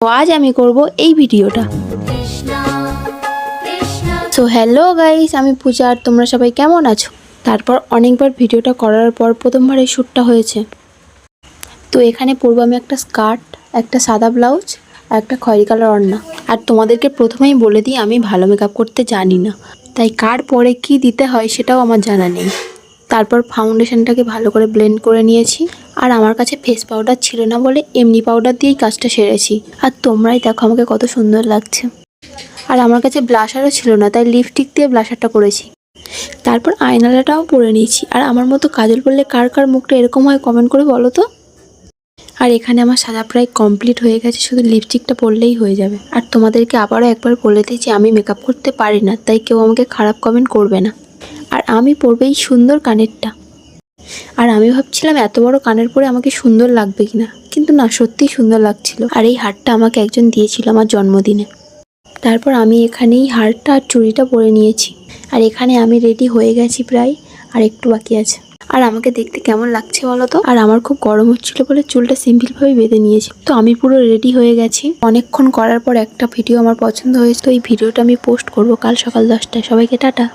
তো আজ আমি করব এই ভিডিওটা। সো হ্যালো গাইস, আমি পূজা আর তোমরা সবাই কেমন আছো? তারপর অনেকবার ভিডিওটা করার পর প্রথমবার এই শ্যুটটা হয়েছে। তো এখানে পরবো আমি একটা স্কার্ট, একটা সাদা ব্লাউজ আর একটা খয়েরি কালার ওড়না। আর তোমাদেরকে প্রথমেই বলে দিই, আমি ভালো মেকআপ করতে জানি না, তাই কার পরে কি দিতে হয় সেটাও আমার জানা নেই। তারপর ফাউন্ডেশনটাকে ভালো করে ব্লেন্ড করে নিয়েছি। আর আমার কাছে ফেস পাউডার ছিল না বলে এমনি পাউডার দিয়েই কাজটা সেরেছি। আর তোমরাই দেখো আমাকে কত সুন্দর লাগছে। আর আমার কাছে ব্লাশারও ছিল না, তাই লিপস্টিক দিয়ে ব্লাশারটা করেছি। তারপর আইনালাটাও পরে নিয়েছি। আর আমার মতো কাজল পরলে কার কার মুখটা এরকম হয় কমেন্ট করে বলো তো। আর এখানে আমার সাজা প্রায় কমপ্লিট হয়ে গেছে, শুধু লিপস্টিকটা পরলেই হয়ে যাবে। আর তোমাদেরকে আবারও একবার বলে দিই যে আমি মেকআপ করতে পারি না, তাই কেউ আমাকে খারাপ কমেন্ট করবে না। আর আমি পরবো এই সুন্দর কানেরটা। আর আমি ভাবছিলাম এত বড় কানের পরে আমাকে সুন্দর লাগবে কিনা, কিন্তু না, সত্যিই সুন্দর লাগছিল। আর এই হারটা আমাকে একজন দিয়েছিল আমার জন্মদিনে। তারপর আমি এখানেই হারটা আর চুড়িটা পরে নিয়েছি। আর এখানে আমি রেডি হয়ে গেছি প্রায়, আর একটু বাকি আছে। আর আমাকে দেখতে কেমন লাগছে বলো তো? আর আমার খুব গরম হচ্ছিল বলে চুলটা সিম্পলভাবে বেঁধে নিয়েছি। তো আমি পুরো রেডি হয়ে গেছি। অনেকক্ষণ করার পর একটা ভিডিও আমার পছন্দ হয়েছে, তো এই ভিডিওটা আমি পোস্ট করব কাল সকাল 10টায়। সবাইকে টাটা।